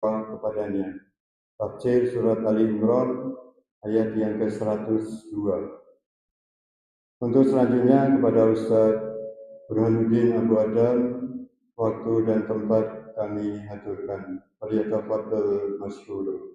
kepadanya. Tafsir surat Ali Imran ayat yang ke-102. Untuk selanjutnya kepada Ustaz Burhanuddin Abu Adam, waktu dan tempat kami haturkan. Falyatafadhal masykur.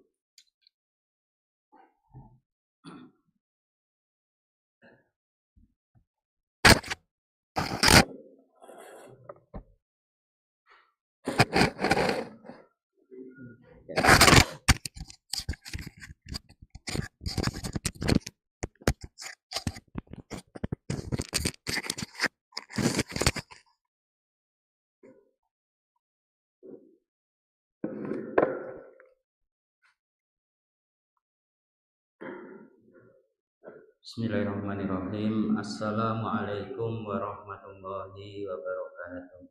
Bismillahirrahmanirrahim. Assalamualaikum warahmatullahi wabarakatuh.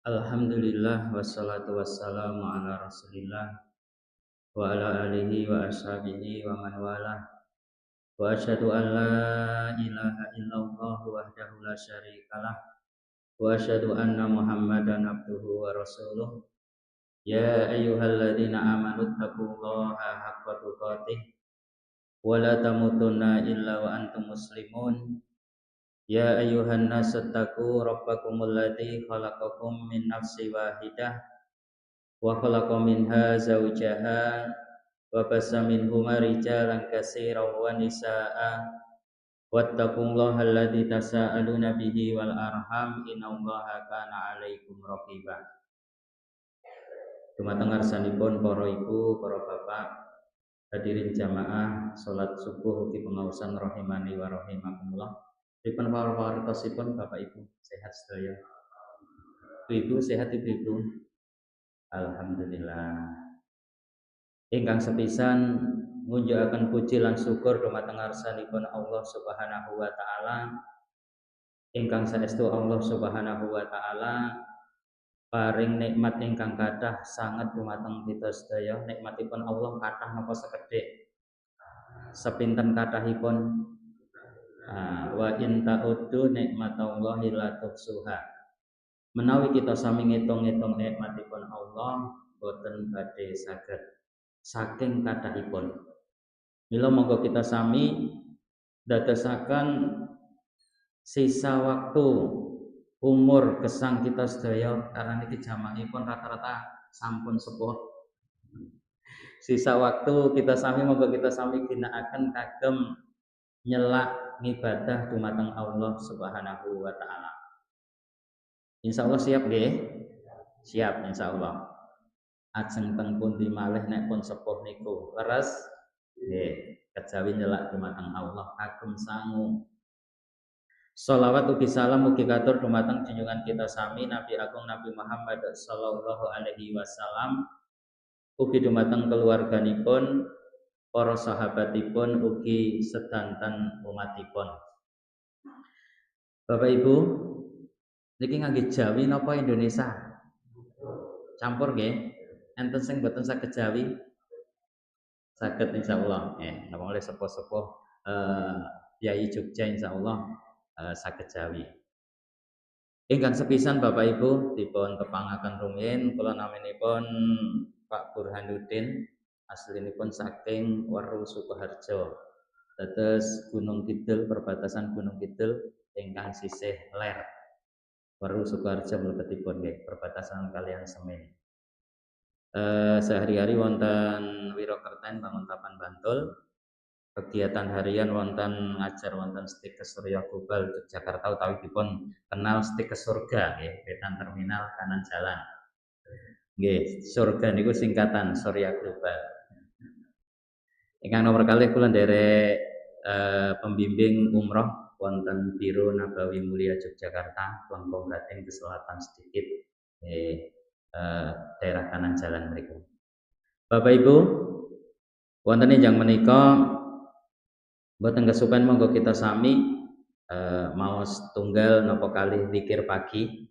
Alhamdulillah wassalatu wassalamu ala Rasulillah wa ala alihi wa ashabihi wa man walah. Wa asyhadu an la ilaha illallah wahdahu la syarikalah wa asyhadu anna Muhammadan abduhu wa rasuluh. Ya ayyuhalladzina amanu taqullaha haqqa tuqatih wa la tamutunna illa wa antum muslimun. Ya ayyuhan nas taqu rabbakumul ladzi khalaqakum min nafsin wahidah wa khalaqa minha zawjaha wa bassa minhuma rijalan katsiran wa nisaa'a wattaqullaha alladzi tasaaluna bihi wal arham innallaha kana 'alaikum raqiba. Dumateng ngarsanipun para ibu, para bapak, hadirin jamaah salat subuh ugi pengausan rahimani wa rahimakumullah. Dipun pawartosipun Bapak Ibu sehat sedaya. Ibu sehat Ibu. Alhamdulillah. Ingkang sepisan ngunjukaken puji lan syukur dumateng ngarsanipun Allah Subhanahu wa taala. Ingkang saestu Allah Subhanahu wa taala paring nikmat ingkang kathah sanget dumateng kita sedaya. Nikmatipun Allah kathah napa sekedhik. Sepinten kathahipun? Wa in ta'uddu nikmatallahi la tuhsuha. Menawi kita sami ngitung-ngitung nikmatipun Allah boten badhe saged saking kathahipun. Mila monggo kita sami dadosaken sisa waktu umur gesang kita sedaya karena niki jamakipun rata-rata sampun sepuh. Sisa waktu kita sami monggo kita sami ginakaken kagem nyelak ngibadah dumateng Allah Subhanahu wa taala. Insyaallah siap nggih? Siap insyaallah. Ajeng teng pundi malih nek pun sepuh niku leres nggih kejawi nyelak dumateng Allah kagem sangu. Shalawat ugi salam ugi katur dumateng junjungan kita sami Nabi Agung Nabi Muhammad sallallahu alaihi wasallam, ugi dumateng keluarganipun, para sahabatipun, ugi sedanten umatipun. Bapak Ibu, niki ngangge Jawi napa Indonesia? Campur nggih. Enten sing boten saged Jawi? Saged insyaallah. Napa oleh sepuh-sepuh Yai Jogja insyaallah saged Jawi. Ingkang sepisan Bapak Ibu dipun tepangaken rumiyin kula naminipun Pak Burhanuddin, aslinipun saking Weru Sukoharjo. Dados Gunung Kidul, perbatasan Gunung Kidul ingkang sisih ler. Weru Sukoharjo mlebetipun nggih perbatasan kaliyan Semin. Sehari-hari wonten Wirokerten Banguntapan Bantul. Kegiatan harian wonten ngajar wonten Stikes Surya Global Yogyakarta utawi dipun kenal Stikes Surga nggih, wetan terminal kanan jalan. Nggih, surga niku singkatan Surya Global. Ingkang nomor kalih kula nderek pembimbing umroh wonten Biro Nabawi Mulia Yogyakarta, langkung rating ke selatan sedikit daerah kanan jalan mriku. Bapak Ibu, wonten injang menika boten kesupen monggo kita sami maos tunggal napa kalih zikir pagi.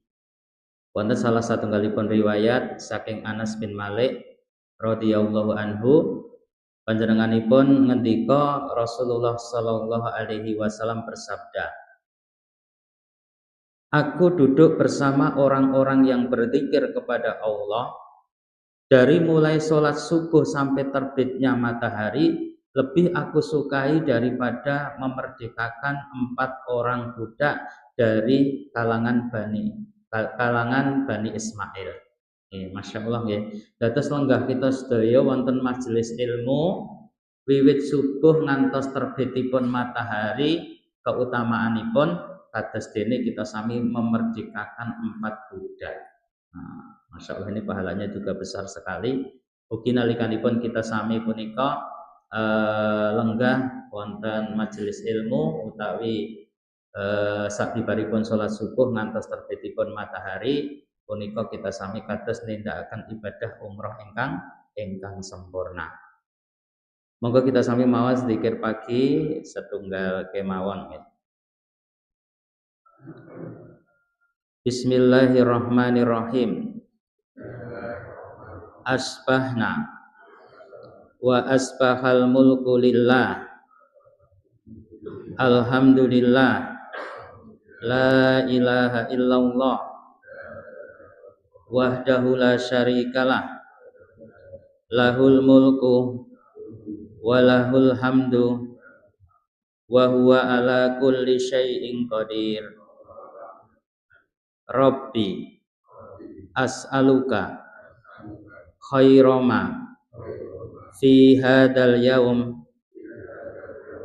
Wonten salah satunggalipun riwayat saking Anas bin Malik radhiyallahu anhu, panjenenganipun ngendika Rasulullah sallallahu alaihi wasallam bersabda, "Aku duduk bersama orang-orang yang berzikir kepada Allah dari mulai sholat subuh sampai terbitnya matahari lebih aku sukai daripada memerdekakan 4 orang budak dari kalangan Bani Ismail. Masya Allah ya. Dados lenggah kita sedaya wonten majelis ilmu wiwit subuh ngantos terbitipun matahari, keutamaanipun kados dene kita sami memerdekakan 4 budak. Nah, Masya Allah ini pahalanya juga besar sekali. Ugi nalikanipun kita sami punika lenggah wonten majelis ilmu utawi sabibaripun sholat subuh ngantos terbitipun matahari punika kita sami kados nindakaken ibadah umroh ingkang sempurna. Monggo kita sami maos zikir pagi setunggal kemawon ya. Bismillahirrahmanirrahim. Asbahna wa asbahal mulku lillah. Alhamdulillah. La ilaha illallah. Wahdahu la syarikalah. Lahul mulku wa lahul hamdu wa huwa ala kulli syai'in qadir. Rabbi as'aluka khairama fi hadal yaum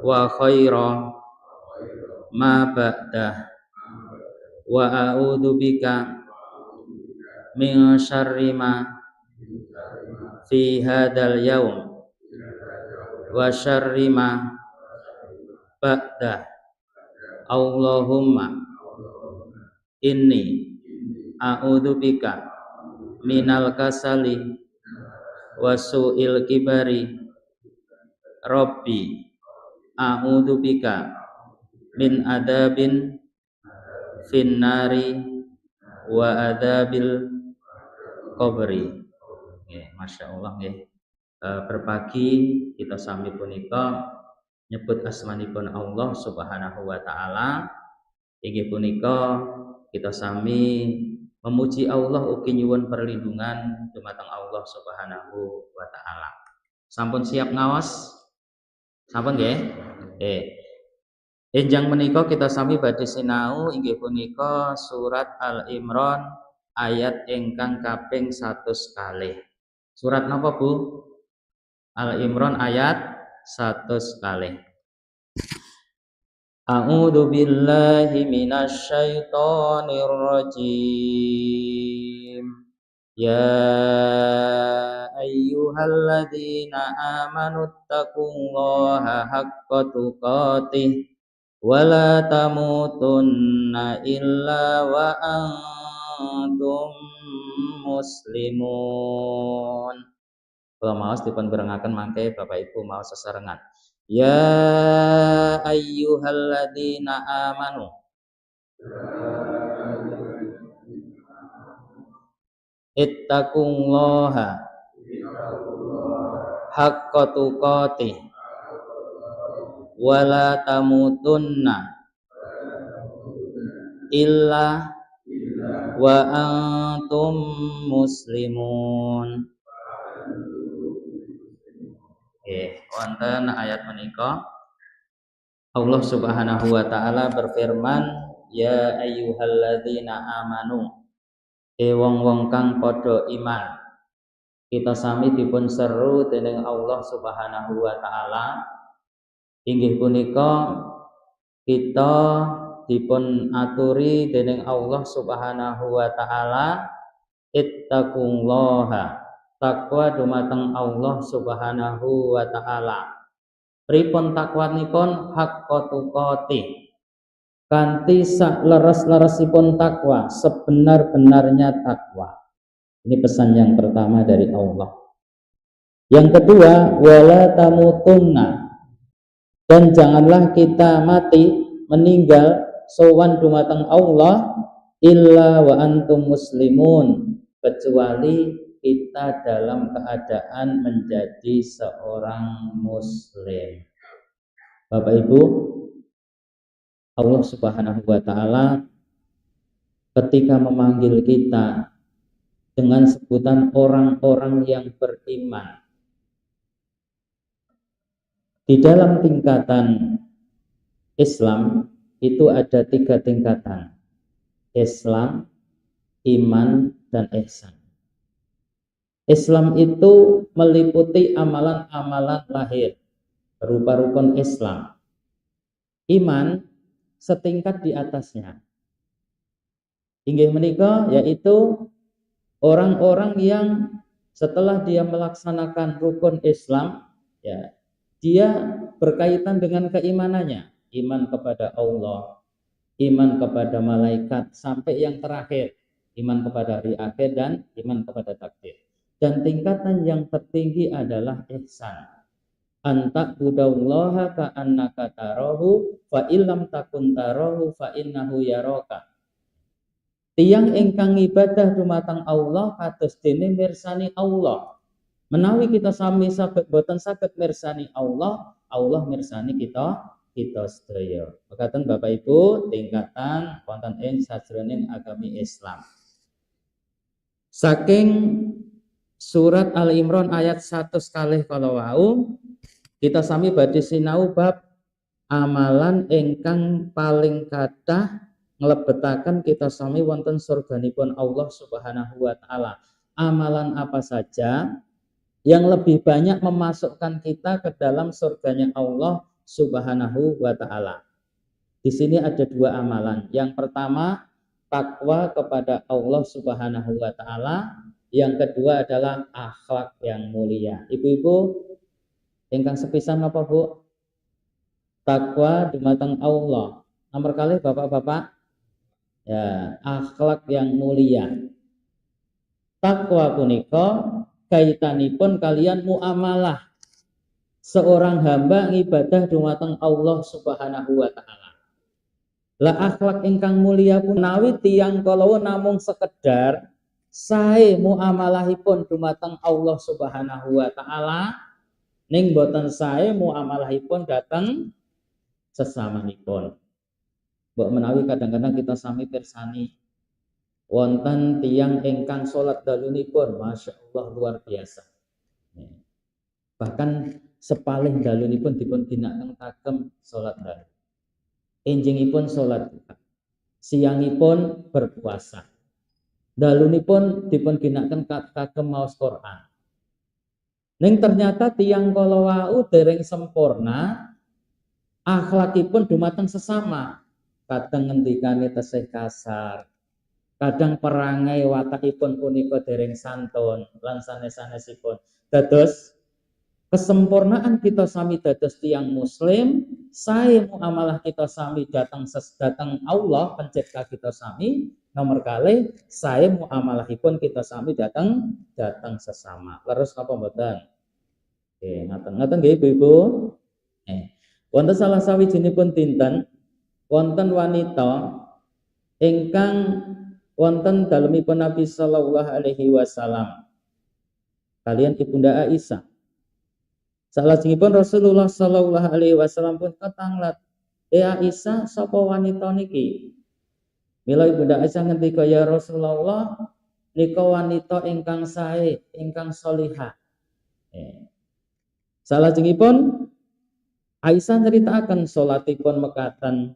wa khaira ma ba'dah wa a'udzu bika min syarri ma fi hadal yaum wa syarri ma ba'dah. Allahumma inni a'udzu bika minal kasali wa su'il kibari. Rabbi a'udzu bika min adabin finnari wa adabil qabri. Masya Allah ya. Berbagi kita sami punika nyebut asmanipun Allah Subhanahu wa taala. Inggih punika kita sami memuji Allah ugi nyuwun perlindungan dumateng Allah Subhanahu wa taala. Sampun siap ngaos? Sampun nggih? Enjang menika kita sami badhe sinau inggih punika surat Al-Imran ayat ingkang kaping 100 kalih. Surat napa Bu? Al-Imran ayat 100 kalih. A'udzu billahi minasy syaithanir rajim. Ya ayyuhalladzina amanu taqullaha haqqa tuqatih wala tamutunna illa wa antum muslimun. Kalau maos dipun berengaken mangke Bapak Ibu maos sesarengan. Ya ayyuhalladzina amanu ittaqullaha haqqa tuqatih wala tamutunna illa wa antum muslimun. Wonten ayat menika Allah Subhanahu wa taala berfirman, ya ayyuhalladzina amanu, wong-wong kang padha iman. Kita sami dipun seru dening Allah Subhanahu wa taala. Inggih punika kita dipun aturi dening Allah Subhanahu wa taala ittaqullaha, takwa dumateng Allah Subhanahu wa taala. Pripun takwanipun? Haqqa tuqatih, kanthi sak leres-leresipun takwa, sebenar-benarnya takwa. Ini pesan yang pertama dari Allah. Yang kedua, wala tamutunna, dan janganlah kita mati, meninggal sowan dumateng Allah illa wa antum muslimun, kecuali kita dalam keadaan menjadi seorang muslim. Bapak Ibu, Allah Subhanahu wa taala ketika memanggil kita dengan sebutan orang-orang yang beriman. Di dalam tingkatan Islam itu ada 3 tingkatan: Islam, iman, dan ihsan. Islam itu meliputi amalan-amalan lahir berupa rukun Islam. Iman setingkat di atasnya. Inggih menika yaitu orang-orang yang setelah dia melaksanakan rukun Islam, ya, dia berkaitan dengan keimanannya, iman kepada Allah, iman kepada malaikat, sampai yang terakhir, iman kepada hari akhir dan iman kepada takdir. Dan tingkatan yang tertinggi adalah ihsan. Anta budallaha ka'annaka tarahu fa illam takun tarahu fa innahu yaraka. Tiang ingkang ibadah dumateng Allah kados dene mirsani Allah. Menawi kita sami saged boten saged mirsani Allah, Allah mirsani kita sedaya. Mekaten Bapak Ibu, tingkatan wonten ing sajroning agami Islam. Saking surat Al Imran ayat 100 kalih kala wau, kita sami badhe sinau bab amalan ingkang paling kathah nglebetaken kita sami wonten surganipun Allah Subhanahu wa taala. Amalan apa saja yang lebih banyak memasukkan kita ke dalam surganya Allah Subhanahu wa taala. Di sini ada 2 amalan. Yang pertama, takwa kepada Allah Subhanahu wa taala. Yang kedua adalah akhlak yang mulia. Ibu-ibu ingkang sepisan apa, Bu? Takwa dumateng Allah. Nomor kalih Bapak-bapak? Ya, akhlak yang mulia. Takwa punika kaitanipun kalian muamalah seorang hamba ngibadah dumateng Allah Subhanahu wa taala. Lah akhlak ingkang mulia punawi tiyang kala namung sekedar sae muamalahipun dumateng Allah Subhanahu wa taala ning boten sae muamalahipun dhateng sesamanipun. Mbok menawi kadang-kadang kita sami pirsani wonten tiyang ingkang salat dalunipun masyaallah luar biasa. Bahkan sepaling dalunipun dipun ginakaken kagem salat dalu. Enjingipun salat siangipun berpuasa. Dalunipun dipun ginakaken kagem maos Quran. Ning ternyata tiyang kala wau dereng sempurna akhlakipun dumateng sesama. Kadang ngendikane tesih kasar, kadang perangai watakipun punika dereng santun lan sanes-sanesipun. Dados kesempurnaan kita sami dados tiyang muslim, sae muamalah kita sami datang Allah pencipta kita sami. Nomor kalih sae muamalahipun kita sami datang sesama. Leres napa mboten? Nggih, ngaten nggih Ibu-ibu. Wonten salah sawijinipun dinten wonten wanita ingkang wonten dalemipun Nabi sallallahu alaihi wasallam kalian Ibunda Aisyah. Salajengipun Rasulullah sallallahu alaihi wasallam pun ketanglet, Aisyah sapa wanita niki? Mila Ibunda Aisyah ngendika, ya Rasulullah, nika wanita ingkang sae, ingkang sholihah. Salajengipun Aisyah nyeritakaken salatipun mekaten,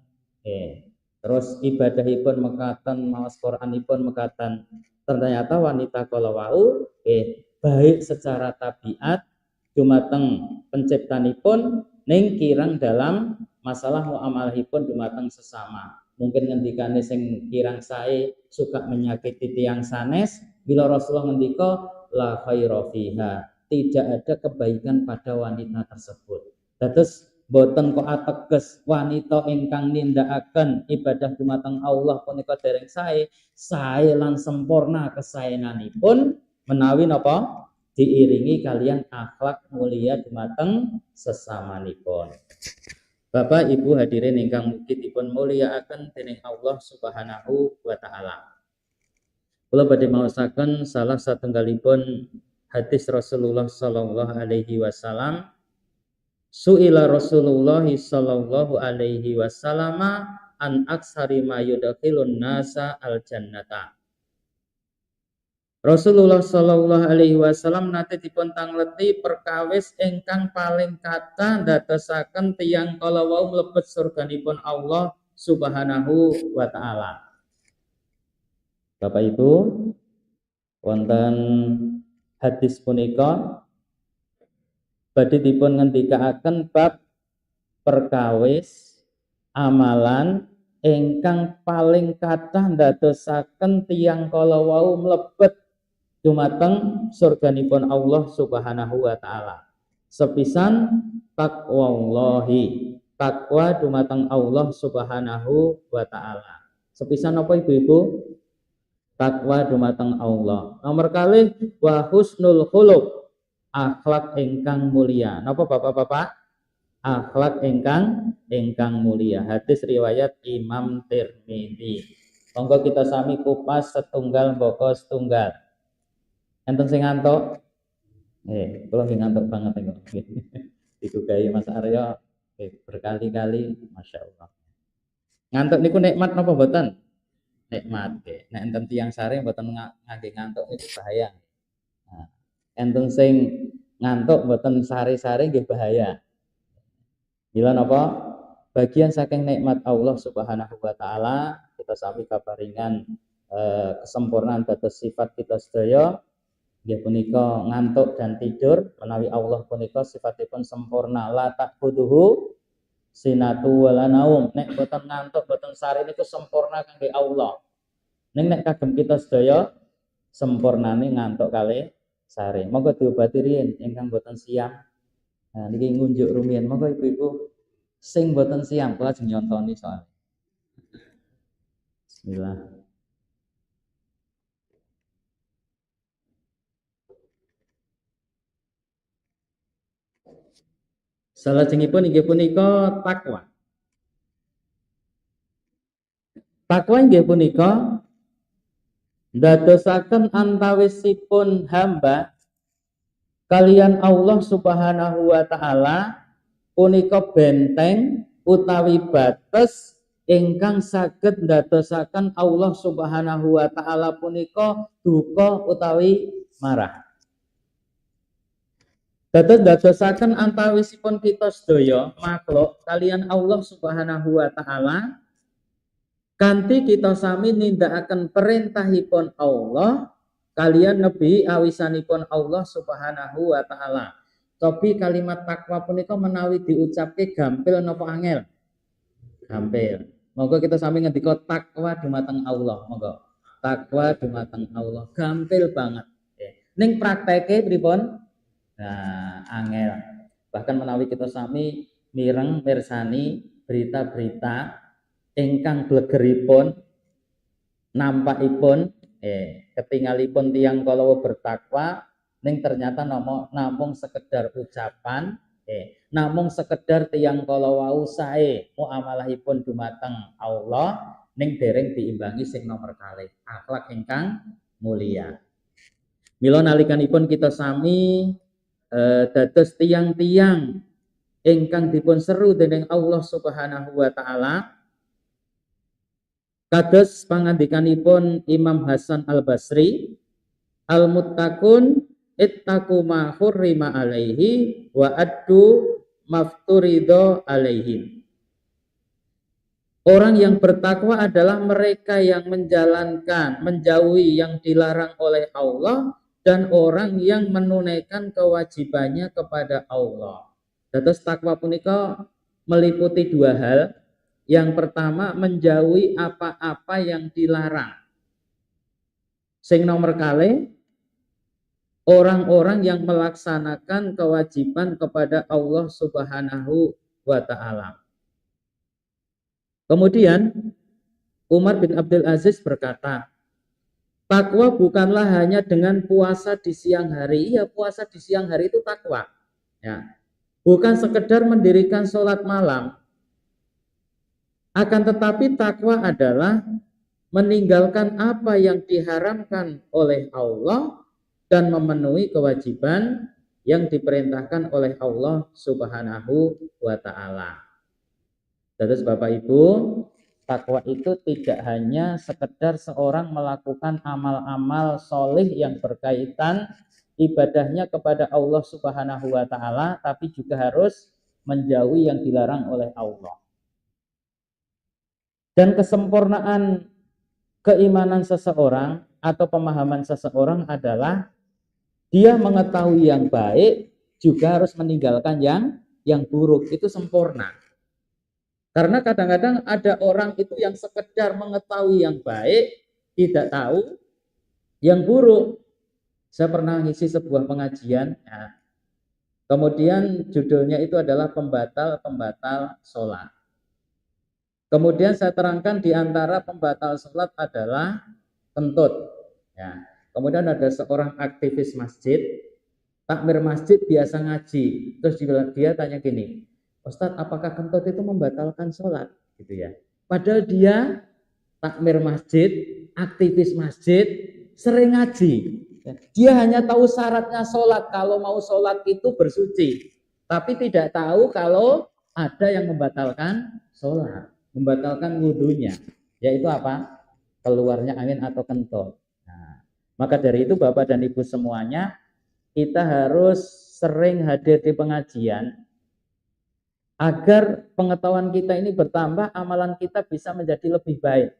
terus ibadahipun mekaten, maos Quranipun mekaten. Ternyata wanita kala wau baik secara tabiat dumateng penciptanipun ning kirang dalam masalah muamalahipun dumateng sesama. Mungkin ngendikane sing kirang sae suka menyakiti tiyang sanes, bila Rasulullah ngendika la khaira fiha, tidak ada kebaikan pada wanita tersebut. Dados boten kok ateges wanita ingkang nindakaken ibadah dumateng Allah punika dereng sae lan sempurna kesaenanipun menawi napa diiringi kalian akhlak mulia dumateng sesamanipun. Bapak Ibu hadirin ingkang mugi dipun mulyakaken dening Allah Subhanahu wa taala. Kula badhe maosaken salah satunggalipun hadis Rasulullah sallallahu alaihi wasallam. Su'ila Rasulullah sallallahu alaihi wasallam an aksari ma yudkhilun nasa al jannata. Rasulullah sallallahu alaihi wasallam nate dipun tangleti perkawis ingkang paling kathah ndadosaken tiyang kala wau mlebet surganipun Allah Subhanahu wa taala. Bapak Ibu, wonten hadis punika badhe dipun ngendikaaken bab perkawis amalan ingkang paling kathah ndadosaken tiyang kala wau mlebet dumateng surganipun Allah Subhanahu wa taala. Sepisan taqwallahi, takwa dumateng Allah Subhanahu wa taala. Sepisan apa Ibu-ibu? Takwa dumateng Allah. Nomor kalih wa husnul khuluq, akhlak ingkang mulia. Napa Bapak-bapak? Akhlak ingkang mulia. Hadis riwayat Imam Tirmidzi. Monggo kita sami kupas setunggal mboko setunggal. Enten sing ngantuk? Kula nggih ngantuk banget kok. Digugahi Mas Aryo berkali-kali, Masya Allah. Ngantuk niku nikmat napa mboten? Nikmat. Nek enten tiyang sare mboten ngangge ngantuk itu bahaya. Nah, enten sing ngantuk mboten sare-sare nggih bahaya. Bila napa? Bagian saking nikmat Allah Subhanahu wa taala, kita sami kabaringan kesempurnaan dados sifat kita sedaya. Nggih punika ngantuk dan tidur menawi Allah punika sifatipun sempurna, la ta'khuduhu sinatu wala naum. Nek boten ngantuk boten sare niku sempurna kangge Allah. Ning nek kagem kita sedaya sempurnane ngantuk kalih sare. Monggo diobati riyin ingkang boten siam. Nah niki ngunjuk rumiyin. Monggo ibu-ibu sing boten siam kula ajeng nyontoni soal. Bismillah. Salajengipun inggih punika takwa. Takwa inggih punika ndadosaken antawisipun hamba kalian Allah Subhanahu wa taala punika benteng utawi bates ingkang saged ndadosaken Allah Subhanahu wa taala punika duka utawi marah. Dadosaken antawisipun kita sedaya makhluk kalian Allah Subhanahu wa taala kanthi kita sami nindakaken perintahipun Allah kalian nebi awisanipun Allah Subhanahu wa taala. Tapi kalimat takwa punika menawi diucapke gampil napa angel? Gampil. Monggo kita sami ngendika takwa dumateng Allah, monggo. Takwa dumateng Allah gampil banget. Ning prakteke pripun? Nah, angel. Bahkan menawi kita sami mireng mirsani berita-berita ingkang blegeripun nampakipun ketingalipun tiyang kala bertakwa ning ternyata namung sekedar ucapan namung sekedar tiyang kala wau sae muamalahipun dumateng Allah ning dereng diimbangi sing nomor kalih akhlak ingkang mulia. Mila nalikanipun kita sami dados tiang-tiang ingkang dipun seru dening Allah Subhanahu wa taala kados pangandikanipun Imam Hasan Al-Basri al-muttaqun ittaqu ma hurrima alaihi wa addu mafturido alaihim. Orang yang bertakwa adalah mereka yang menjauhi yang dilarang oleh Allah dan orang yang menunaikan kewajibannya kepada Allah. Dados takwa punika meliputi dua hal. Yang pertama menjauhi apa-apa yang dilarang. Sing nomor kalih orang-orang yang melaksanakan kewajiban kepada Allah Subhanahu wa taala. Kemudian Umar bin Abdul Aziz berkata, takwa bukanlah hanya dengan puasa di siang hari. Ya, puasa di siang hari itu takwa. Ya. Bukan sekedar mendirikan sholat malam. Akan tetapi takwa adalah meninggalkan apa yang diharamkan oleh Allah dan memenuhi kewajiban yang diperintahkan oleh Allah Subhanahu wa taala. Terus Bapak Ibu, takwa itu tidak hanya sekedar seorang melakukan amal-amal solih yang berkaitan ibadahnya kepada Allah Subhanahu wa Ta'ala, tapi juga harus menjauhi yang dilarang oleh Allah. Dan kesempurnaan keimanan seseorang atau pemahaman seseorang adalah dia mengetahui yang baik juga harus meninggalkan yang buruk. Itu sempurna. Karena kadang-kadang ada orang itu yang sekedar mengetahui yang baik, tidak tahu yang buruk. Saya pernah ngisi sebuah pengajian, ya. Kemudian judulnya itu adalah pembatal-pembatal sholat. Kemudian saya terangkan di antara pembatal sholat adalah kentut. Ya. Kemudian ada seorang aktivis masjid, takmir masjid biasa ngaji. Terus dia tanya gini, Ustadz, apakah kentut itu membatalkan sholat? Gitu ya. Padahal dia takmir masjid, aktivis masjid, sering ngaji. Dia hanya tahu syaratnya sholat. Kalau mau sholat itu bersuci. Tapi tidak tahu kalau ada yang membatalkan sholat. Membatalkan wudhunya. Yaitu apa? Keluarnya angin atau kentut. Nah, maka dari itu Bapak dan Ibu semuanya, kita harus sering hadir di pengajian agar pengetahuan kita ini bertambah, amalan kita bisa menjadi lebih baik.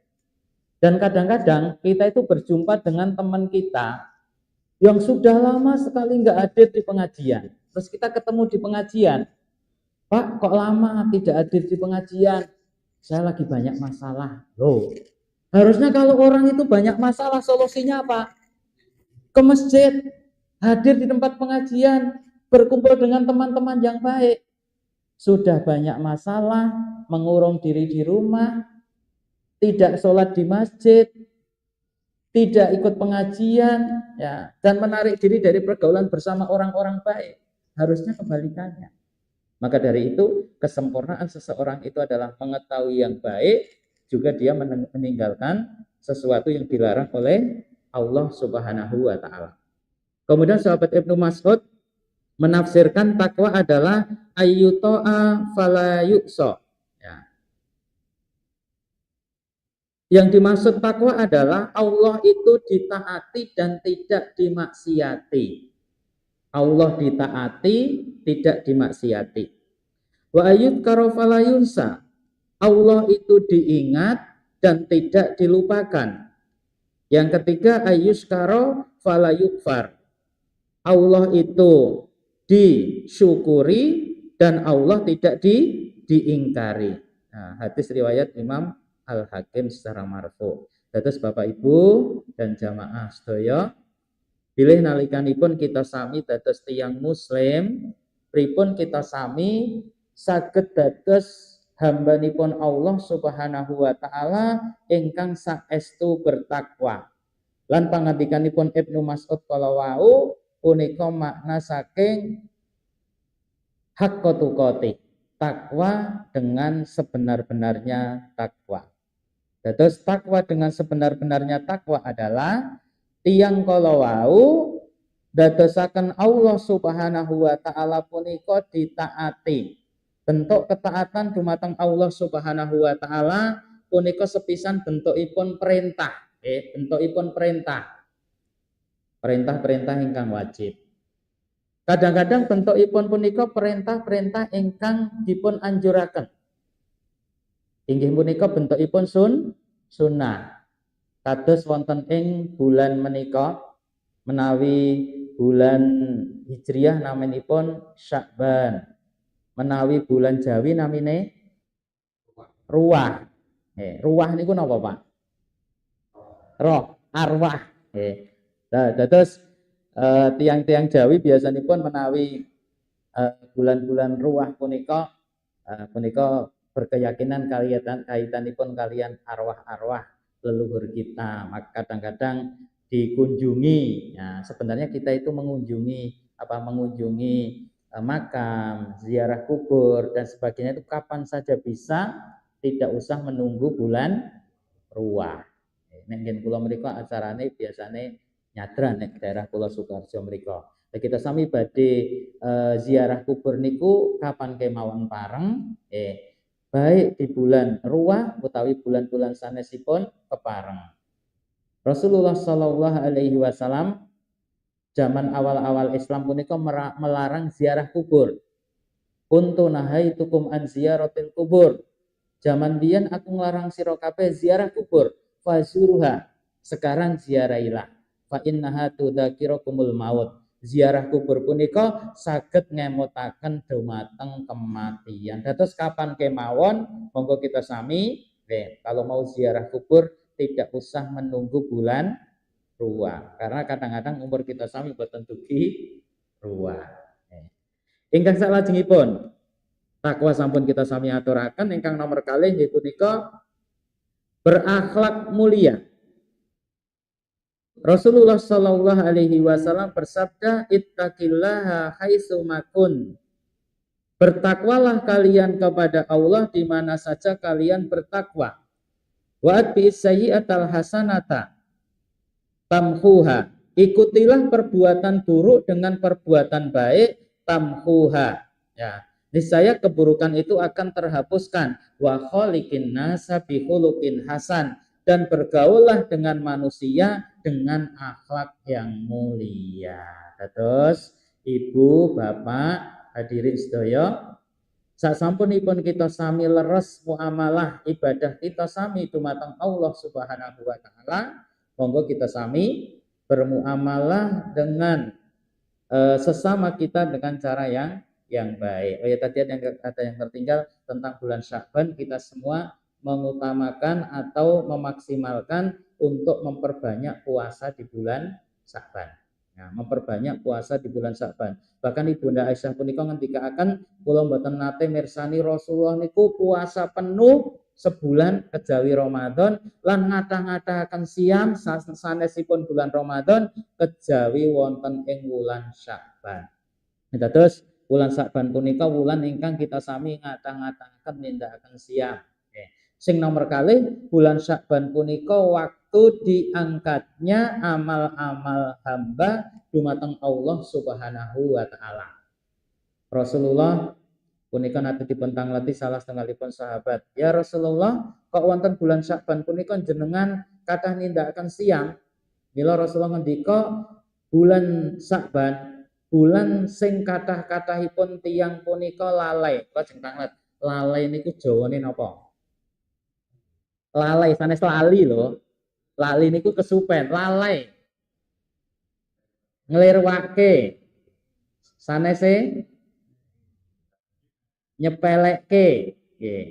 Dan kadang-kadang kita itu berjumpa dengan teman kita yang sudah lama sekali nggak hadir di pengajian. Terus kita ketemu di pengajian, Pak, kok lama tidak hadir di pengajian? Saya lagi banyak masalah. Loh, harusnya kalau orang itu banyak masalah, solusinya apa? Ke masjid, hadir di tempat pengajian, berkumpul dengan teman-teman yang baik. Sudah banyak masalah, mengurung diri di rumah, tidak sholat di masjid, tidak ikut pengajian, ya, dan menarik diri dari pergaulan bersama orang-orang baik. Harusnya kebalikannya. Maka dari itu, kesempurnaan seseorang itu adalah mengetahui yang baik, juga dia meninggalkan sesuatu yang dilarang oleh Allah Subhanahu wa Ta'ala. Kemudian sahabat Ibnu Mas'ud menafsirkan takwa adalah ayyuto'a fala yu'so. Ya. Yang dimaksud takwa adalah Allah itu ditaati dan tidak dimaksiati. Allah ditaati, tidak dimaksiati. Wa ayyudkara fala yunsa. Allah itu diingat dan tidak dilupakan. Yang ketiga, ayyuskara fala yukfar. Allah itu disyukuri dan Allah tidak diingkari. Nah, hadis riwayat Imam Al-Hakim secara marfu. Dados Bapak Ibu dan jamaah sedaya, bilih nalikanipun kita sami dados tiyang muslim, pripun kita sami saged dados hambanipun Allah Subhanahu wa Ta'ala ingkang saestu bertakwa. Lan pangandikanipun Ibnu Mas'ud kala wau punika makna saking haqqatuqati, takwa dengan sebenar-benarnya takwa. Dados takwa dengan sebenar-benarnya takwa adalah tiyang kala wau dadosaken Allah Subhanahu wa Ta'ala punika ditaati. Bentuk ketaatan dumateng Allah Subhanahu wa Ta'ala punika sepisan bentukipun perintah, bentukipun perintah. Perintah-perintah ingkang wajib. Kadang-kadang bentukipun punika perintah-perintah ingkang dipun anjuraken. Inggih punika bentukipun sunnah. Kados wonten ing bulan menika menawi bulan Hijriah naminipun Sya'ban. Menawi bulan Jawi namine Ruwah. Ruwah niku napa, Pak? Roh, arwah. Dados tiang-tiang Jawi biasanipun menawi bulan-bulan Ruwah punika berkeyakinan kaitanipun kalian arwah-arwah leluhur kita. Maka kadang-kadang dikunjungi. Ya, sebenarnya kita itu mengunjungi makam, ziarah kubur dan sebagainya itu kapan saja bisa, tidak usah menunggu bulan Ruwah. Nek ngen kula mriku acarane biasane nyadran nek daerah kula Sukoharjo mriku. Kita sami badhe ziarah kubur niku kapan kemawon pareng, baik di bulan ruah utawi bulan-bulan sanesipun kepareng. Rasulullah Shallallahu Alaihi Wasallam zaman awal-awal Islam punika melarang ziarah kubur. Kuntu nahaitukum an ziyaratil kubur. Zaman biyen aku nglarang sira kabeh ziarah kubur. Fazuruha. Sekarang ziarahilah. Fa innaha tudzakirakumul maut. Ziarah kubur punika saged ngemutaken dumateng kematian. Dados kapan kemawon monggo kita sami kalau mau ziarah kubur tidak usah menunggu bulan ruah. Karena kadang-kadang umur kita sami boten dugi ruah. Ingkang salajengipun takwa sampun kita sami aturaken, ingkang nomor kalih nggih punika berakhlak mulia. Rasulullah Shallallahu Alaihi Wasallam bersabda, ittaqillaha haitsu makun. Bertakwalah kalian kepada Allah di mana saja kalian bertakwa. Wa atbi'is sayyi'atal hasanata tamhuha. Ikutilah perbuatan buruk dengan perbuatan baik, tamhuha. Ya, niscaya keburukan itu akan terhapuskan. Wa khaliqin nasa bihulukin hasan, dan bergaullah dengan manusia dengan akhlak yang mulia. Terus ibu, bapak, hadirin sedaya, sasampunipun kita sami leres muamalah ibadah kita sami dumateng Allah Subhanahu wa taala, monggo kita sami bermuamalah dengan sesama kita dengan cara yang baik. Oh ya, tadi ada yang tertinggal tentang bulan Sya'ban. Kita semua mengutamakan atau memaksimalkan untuk memperbanyak puasa di bulan Sya'ban. Nah, memperbanyak puasa di bulan Sya'ban. Bahkan Ibunda Aisyah punika ngendikaaken, kula mboten nate mirsani Rasulullah niku puasa penuh sebulan kejawi Ramadan lan ngathah-ngathahaken siam sanesipun bulan Ramadan kejawi wonten ing wulan Sya'ban. Dados wulan Sya'ban punika wulan ingkang kita sami ngathah-ngathahaken nindakaken siam. Sing nomor kalih, bulan Sya'ban punika waktu diangkatnya amal-amal hamba dumateng Allah Subhanahu wa taala. Rasulullah punika nate dipuntangleti salah setengahipun sahabat. Ya Rasulullah, kok wonten bulan Sya'ban punika jenengan kathah nindakaken siam? Mila Rasulullah ngendika, bulan Sya'ban bulan sing kathah-kathahipun tiyang punika lalai. Kok jeng tanglet. Lalai niku jawane napa? Lalai sanes lali lho. Lali niku kesupen, lalai. Nglirwake. Sanese nyepelekke. Nggih.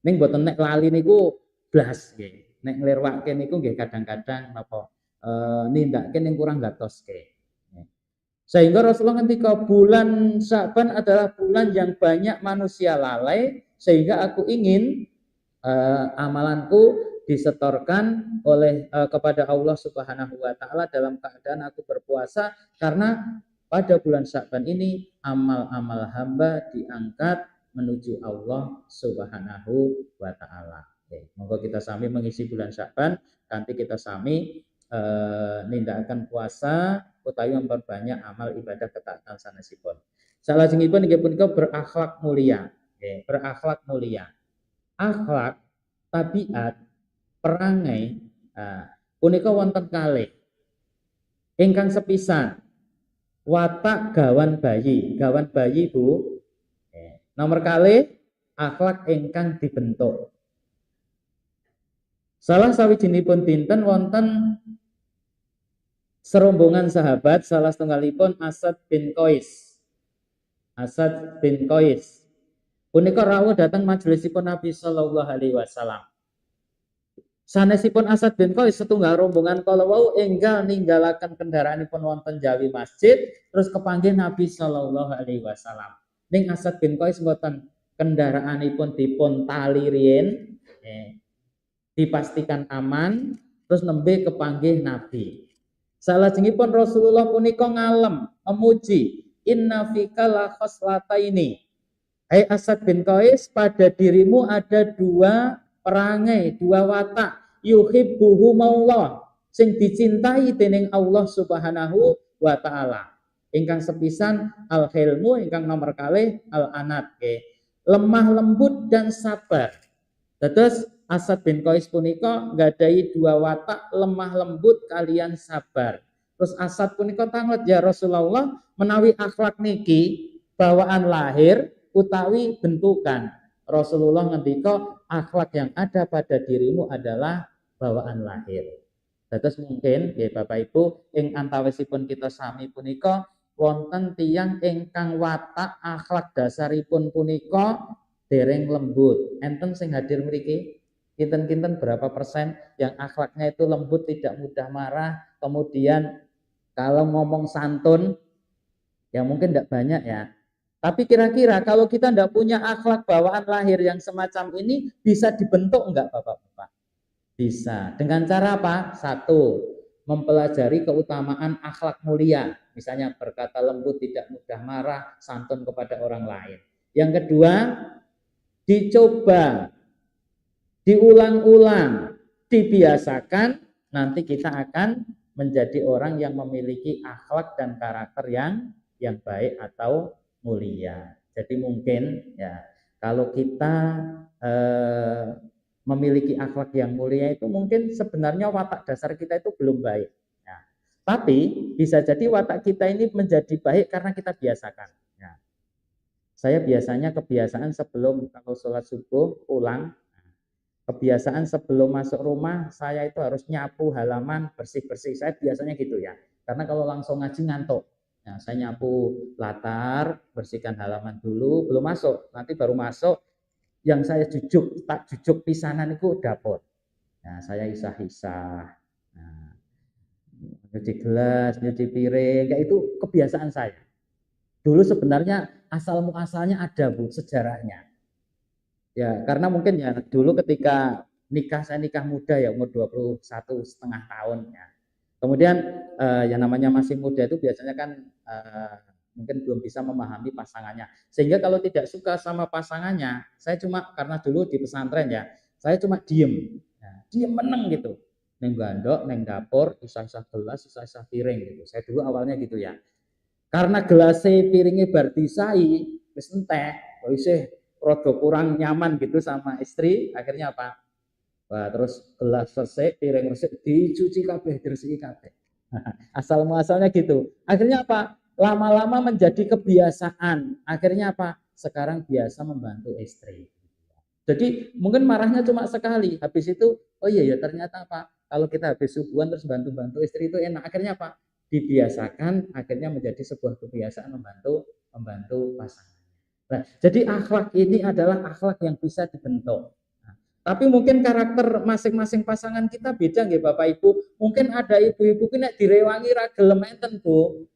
Ning boten nek lali niku blas nggih. Nek nglirwake niku nggih kadang-kadang napa nindakake ning kurang gatoske. Sehingga Rasulullah ketika bulan Sya'ban adalah bulan yang banyak manusia lalai, sehingga aku ingin amalanku disetorkan oleh kepada Allah Subhanahu wa taala dalam keadaan aku berpuasa, karena pada bulan Sya'ban ini amal-amal hamba diangkat menuju Allah Subhanahu wa taala. Moga kita sami mengisi bulan Sya'ban nanti kita sami nindakaken puasa utawi memperbanyak amal ibadah ketaatan sanesipun. Salajengipun inggih punika berakhlak mulia. Berakhlak mulia. Akhlak, tabiat, perangai punika wonten kalih. Ingkang sepisan watak gawan bayi. Gawan bayi Bu. Nomor kalih akhlak ingkang dibentuk. Salah sawijinipun dinten wonten serombongan sahabat, salah setunggalipun Asad bin Qais. Asad bin Qais punika rawuh datang majelisipun Nabi Sallallahu Alaihi Wasallam. Sanesipun Asad bin Qais setunggal rombongan kala wau enggal ninggalaken kendaraanipun wonten jawi masjid terus kepanggih Nabi Sallallahu Alaihi Wasallam. Ning Asad bin Qais mboten kendaraanipun dipun tali riyin, dipastikan aman terus nembe kepanggih Nabi. Salajengipun Rasulullah punika ngalem memuji, inna fika la khoslataini. Hai Asad bin Qais, pada dirimu ada dua perangai, dua watak, yuhibbuhumullah, sing dicintai dening Allah Subhanahu wa taala. Ingkang sepisan al-hilmu, ingkang nomor kalih al-anat. lemah lembut dan sabar. Terus Asad bin Qais punika nggadahi dua watak lemah lembut kalian sabar. Terus Asad punika tangglet ya Rasulullah menawi akhlak niki bawaan lahir utawi bentukan. Rasulullah ngendika akhlak yang ada pada dirimu adalah bawaan lahir. Terus mungkin ya Bapak Ibu ing antawisipun kita sami punika wonten tiyang ingkang watak akhlak dasaripun punika dereng lembut. Enten sing hadir mriki kinten-kinten berapa persen yang akhlaknya itu lembut, tidak mudah marah, kemudian kalau ngomong santun ya mungkin tidak banyak ya. Tapi kira-kira kalau kita tidak punya akhlak bawaan lahir yang semacam ini bisa dibentuk enggak Bapak-bapak? Bisa. Dengan cara apa? Satu, mempelajari keutamaan akhlak mulia. Misalnya berkata lembut, tidak mudah marah, santun kepada orang lain. Yang kedua, dicoba, diulang-ulang, dibiasakan, nanti kita akan menjadi orang yang memiliki akhlak dan karakter yang baik atau mulia. Jadi mungkin ya kalau kita memiliki akhlak yang mulia itu mungkin sebenarnya watak dasar kita itu belum baik. Ya. Tapi bisa jadi watak kita ini menjadi baik karena kita biasakan. Ya. Saya biasanya kebiasaan sebelum kalau sholat subuh pulang, kebiasaan sebelum masuk rumah saya itu harus nyapu halaman bersih-bersih. Saya biasanya gitu ya. Karena kalau langsung ngaji ngantuk. Nah, saya nyapu latar, bersihkan halaman dulu, belum masuk. Nanti baru masuk, yang saya tak jujuk pisanan itu dapur. Nah, saya isah-isah. Nah, nyuci gelas, nyuci piring, kayak itu kebiasaan saya. Dulu sebenarnya asal muasalnya ada Bu, sejarahnya. Ya, karena mungkin ya dulu ketika saya nikah muda ya umur 21,5 tahun ya. Kemudian yang namanya masih muda itu biasanya kan mungkin belum bisa memahami pasangannya. Sehingga kalau tidak suka sama pasangannya, saya cuma karena dulu di pesantren ya, saya cuma diem. Nah, diem meneng gitu. Neng gandok, neng dapur, isah-isah gelas, isah-isah piring gitu. Saya dulu awalnya gitu ya. Karena gelasnya piringnya bar disai, wis entek, isih rada kurang nyaman gitu sama istri, akhirnya apa? Wah, terus gelas resik, piring resik dicuci kabeh, diresiki kabeh. Asal muasalnya gitu. Akhirnya apa? Lama-lama menjadi kebiasaan. Akhirnya apa? Sekarang biasa membantu istri. Jadi mungkin marahnya cuma sekali. Habis itu, oh iya ya ternyata apa? Kalau kita habis subuhan terus bantu-bantu istri itu enak. Akhirnya apa? Dibiasakan, akhirnya menjadi sebuah kebiasaan membantu pasangan. Nah, jadi akhlak ini adalah akhlak yang bisa dibentuk. Nah, tapi mungkin karakter masing-masing pasangan kita beda nggih Bapak Ibu. Mungkin ada ibu-ibu ki nek direwangi ra gelem enten, Bu.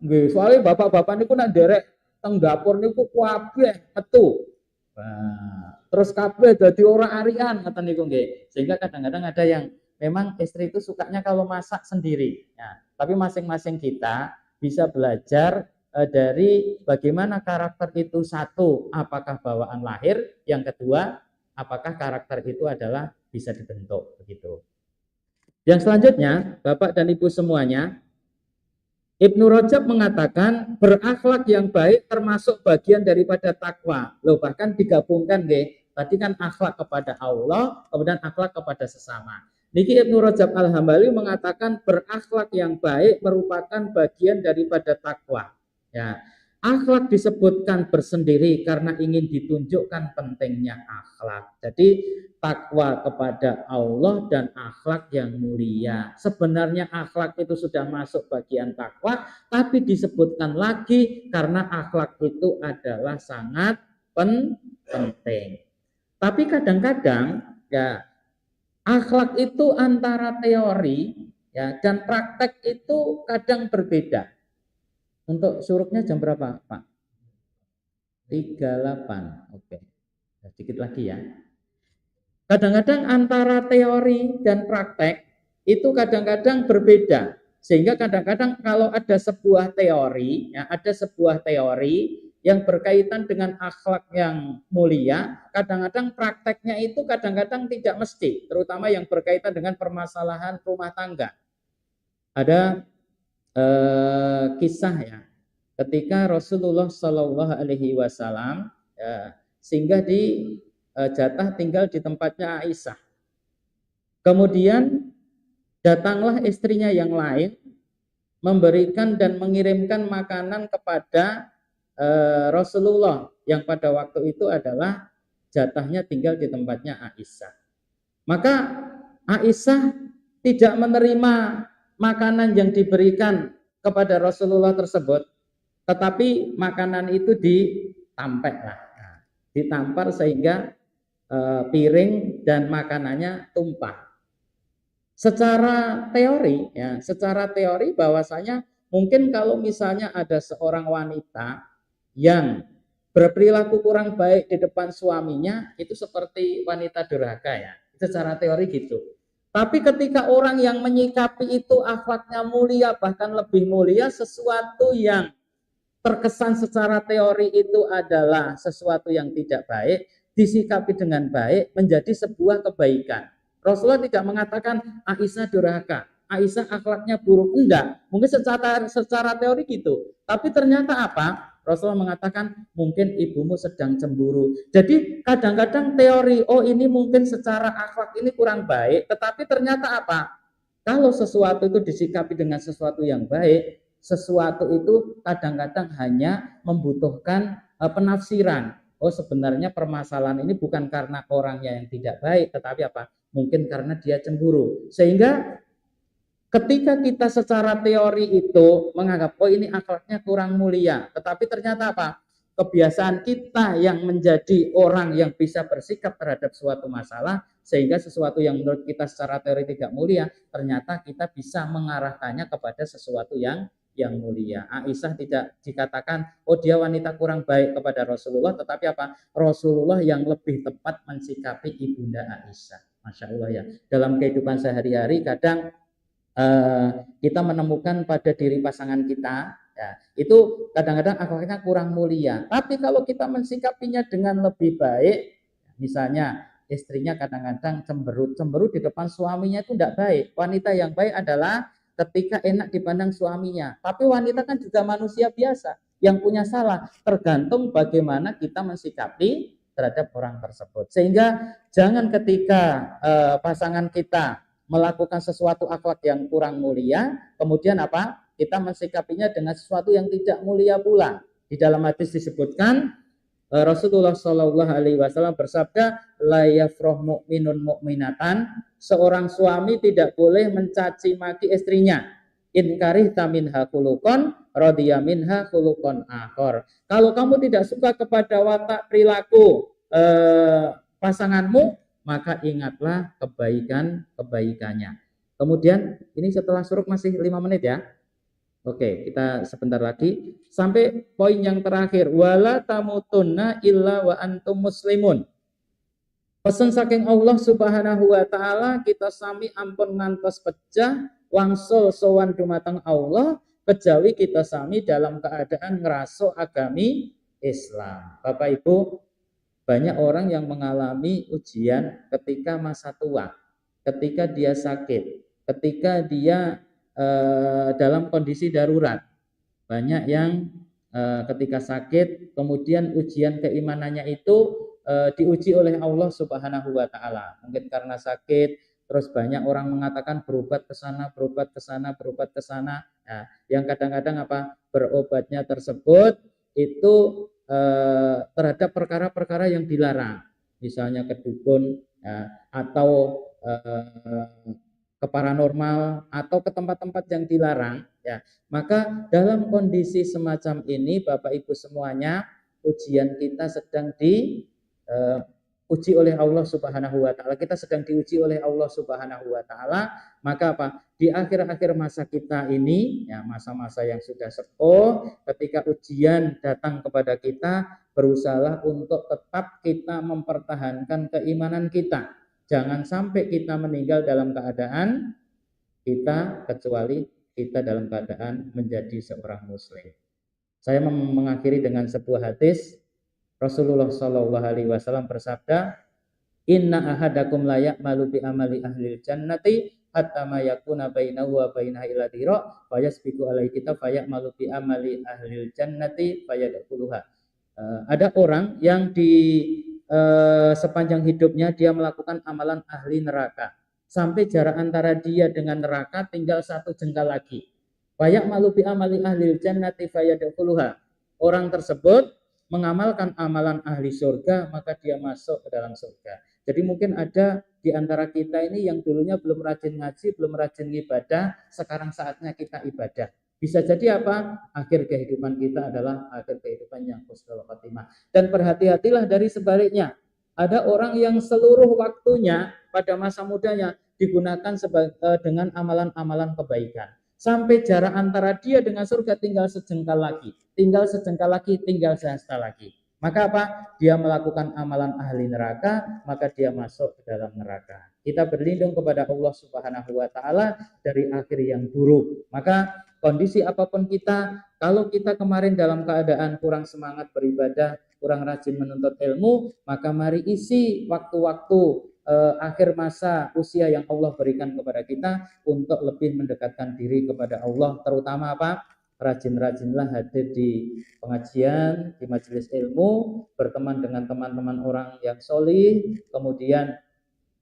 Nggih, soalnya bapak-bapak niku nek nderek teng dapur niku kabeh metu. Nah, terus kabeh dadi ora arian ngoten niku nggih. Sehingga kadang-kadang ada yang memang istri itu sukanya kalau masak sendiri. Nah, tapi masing-masing kita bisa belajar dari bagaimana karakter itu satu, apakah bawaan lahir, yang kedua, apakah karakter itu adalah bisa dibentuk begitu. Yang selanjutnya, Bapak dan Ibu semuanya, Ibnu Rajab mengatakan berakhlak yang baik termasuk bagian daripada takwa. Loh, bahkan digabungkan nggih. Tadi kan akhlak kepada Allah, kemudian akhlak kepada sesama. Niki Ibnu Rajab Al-Hambali mengatakan berakhlak yang baik merupakan bagian daripada takwa. Ya, akhlak disebutkan bersendiri karena ingin ditunjukkan pentingnya akhlak. Jadi takwa kepada Allah dan akhlak yang mulia. Sebenarnya akhlak itu sudah masuk bagian takwa, tapi disebutkan lagi karena akhlak itu adalah sangat penting. Tapi kadang-kadang ya akhlak itu antara teori ya dan praktek itu kadang berbeda. Untuk suruknya jam berapa, Pak? 38. Oke. Sedikit lagi ya. Kadang-kadang antara teori dan praktek itu kadang-kadang berbeda. Sehingga kadang-kadang kalau ada sebuah teori, ya, ada sebuah teori yang berkaitan dengan akhlak yang mulia, kadang-kadang prakteknya itu kadang-kadang tidak mesti, terutama yang berkaitan dengan permasalahan rumah tangga. Ada kisah ya, ketika Rasulullah Shallallahu Alaihi Wasallam ya, sehingga di jatah tinggal di tempatnya Aisyah. Kemudian datanglah istrinya yang lain memberikan dan mengirimkan makanan kepada Rasulullah yang pada waktu itu adalah jatahnya tinggal di tempatnya Aisyah. Maka Aisyah tidak menerima makanan yang diberikan kepada Rasulullah tersebut, tetapi makanan itu ditampar sehingga piring dan makanannya tumpah. Secara teori bahwasanya mungkin kalau misalnya ada seorang wanita yang berperilaku kurang baik di depan suaminya, itu seperti wanita durhaka ya. Secara teori gitu. Tapi ketika orang yang menyikapi itu akhlaknya mulia, bahkan lebih mulia, sesuatu yang terkesan secara teori itu adalah sesuatu yang tidak baik, disikapi dengan baik menjadi sebuah kebaikan. Rasulullah tidak mengatakan Aisyah durhaka, Aisyah akhlaknya buruk, enggak. Mungkin secara teori gitu. Tapi ternyata apa? Rasulullah mengatakan mungkin ibumu sedang cemburu. Jadi kadang-kadang teori, oh ini mungkin secara akhlak ini kurang baik, tetapi ternyata apa? Kalau sesuatu itu disikapi dengan sesuatu yang baik, sesuatu itu kadang-kadang hanya membutuhkan penafsiran. Oh sebenarnya permasalahan ini bukan karena orangnya yang tidak baik, tetapi apa? Mungkin karena dia cemburu. Sehingga ketika kita secara teori itu menganggap, oh ini akhlaknya kurang mulia, tetapi ternyata apa? Kebiasaan kita yang menjadi orang yang bisa bersikap terhadap suatu masalah, sehingga sesuatu yang menurut kita secara teori tidak mulia, ternyata kita bisa mengarahkannya kepada sesuatu yang mulia. Aisyah tidak dikatakan, oh dia wanita kurang baik kepada Rasulullah, tetapi apa? Rasulullah yang lebih tepat mensikapi ibunda Aisyah. Masya Allah ya. Dalam kehidupan sehari-hari kadang kita menemukan pada diri pasangan kita, ya, itu kadang-kadang akhlaknya kurang mulia. Tapi kalau kita mensikapinya dengan lebih baik, misalnya istrinya kadang-kadang cemberut di depan suaminya itu tidak baik. Wanita yang baik adalah ketika enak dipandang suaminya. Tapi wanita kan juga manusia biasa yang punya salah. Tergantung bagaimana kita mensikapi terhadap orang tersebut. Sehingga jangan ketika pasangan kita melakukan sesuatu akhlak yang kurang mulia, kemudian apa? Kita mensikapinya dengan sesuatu yang tidak mulia pula. Di dalam hadis disebutkan Rasulullah Shallallahu Alaihi Wasallam bersabda, la yafroh mu'minun mu'minatan, seorang suami tidak boleh mencaci maki istrinya. In karihta minha khuluqan radiya minha khuluqan akhar. Kalau kamu tidak suka kepada watak perilaku pasanganmu, maka ingatlah kebaikannya. Kemudian ini setelah suruk masih 5 menit ya. Oke, kita sebentar lagi sampai poin yang terakhir, wala tamutunna illa wa antum muslimun. Pesan saking Allah Subhanahu wa taala, kita sami ampun ngantos pecah wangsul sowan dumateng Allah kejawi kita sami dalam keadaan ngeraso agami Islam. Bapak Ibu, banyak orang yang mengalami ujian ketika masa tua, ketika dia sakit, ketika dia dalam kondisi darurat. Banyak yang ketika sakit, kemudian ujian keimanannya itu diuji oleh Allah Subhanahu wa taala. Mungkin karena sakit, terus banyak orang mengatakan berobat ke sana, berobat ke sana, berobat ke sana. Nah, yang kadang-kadang apa? Berobatnya tersebut itu terhadap perkara-perkara yang dilarang, misalnya ke dukun ya, atau ke paranormal atau ke tempat-tempat yang dilarang ya. Maka dalam kondisi semacam ini Bapak Ibu semuanya, ujian kita sedang diuji oleh Allah Subhanahu wa taala. Kita sedang diuji oleh Allah Subhanahu wa taala. Maka apa? Di akhir-akhir masa kita ini, ya masa-masa yang sudah sepuh, ketika ujian datang kepada kita, berusahalah untuk tetap kita mempertahankan keimanan kita. Jangan sampai kita meninggal dalam keadaan kita, kecuali kita dalam keadaan menjadi seorang muslim. Saya mengakhiri dengan sebuah hadis. Rasulullah Shallallahu Alaihi Wasallam bersabda, Inna ahadakum layak malu bi amali ahli jannati hatta ma yakuna bainahu wa bainaha illa dhira fa yasbiqu alaihi kitab fa ya'malu bi amali ahli jannati fa yadkhuluha. Ada orang yang di sepanjang hidupnya dia melakukan amalan ahli neraka sampai jarak antara dia dengan neraka tinggal 1 jengkal lagi. Bayak malu bi amali ahli jannati fayadkhuluha. Orang tersebut mengamalkan amalan ahli surga maka dia masuk ke dalam surga. Jadi mungkin ada di antara kita ini yang dulunya belum rajin ngaji, belum rajin ibadah, sekarang saatnya kita ibadah. Bisa jadi apa? Akhir kehidupan kita adalah akhir kehidupan yang husnul khotimah. Dan berhati-hatilah dari sebaliknya. Ada orang yang seluruh waktunya pada masa mudanya digunakan dengan amalan-amalan kebaikan. Sampai jarak antara dia dengan surga tinggal sejengkal lagi. Tinggal sejengkal lagi, tinggal sehasta lagi. Maka apa? Dia melakukan amalan ahli neraka, maka dia masuk ke dalam neraka. Kita berlindung kepada Allah Subhanahu wa taala dari akhir yang buruk. Maka kondisi apapun kita, kalau kita kemarin dalam keadaan kurang semangat beribadah, kurang rajin menuntut ilmu, maka mari isi waktu-waktu akhir masa usia yang Allah berikan kepada kita untuk lebih mendekatkan diri kepada Allah, terutama apa? Rajin-rajinlah hadir di pengajian, di majelis ilmu, berteman dengan teman-teman orang yang solih, kemudian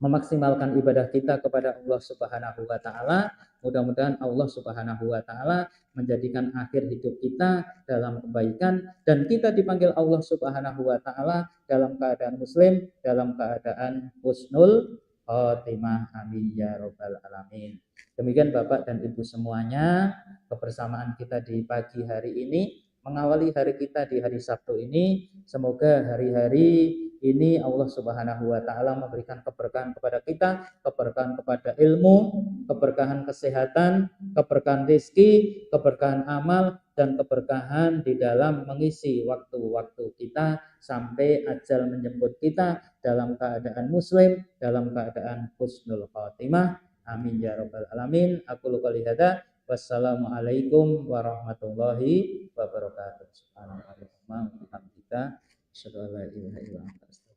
memaksimalkan ibadah kita kepada Allah Subhanahu wa taala. Mudah-mudahan Allah Subhanahu wa taala menjadikan akhir hidup kita dalam kebaikan dan kita dipanggil Allah Subhanahu wa taala dalam keadaan muslim, dalam keadaan husnul khotimah. Amin ya rabbal alamin. Demikian Bapak dan Ibu semuanya, kebersamaan kita di pagi hari ini, mengawali hari kita di hari Sabtu ini. Semoga hari-hari ini Allah Subhanahu wa taala memberikan keberkahan kepada kita, keberkahan kepada ilmu, keberkahan kesehatan, keberkahan rezeki, keberkahan amal, dan keberkahan di dalam mengisi waktu-waktu kita sampai ajal menjemput kita dalam keadaan muslim, dalam keadaan husnul khotimah. Amin ya rabbal alamin. Aku qouli hadza. Wassalamualaikum warahmatullahi wabarakatuh. Subhanallah wa bihamdihi. Asyhadu an la ilaha illa anta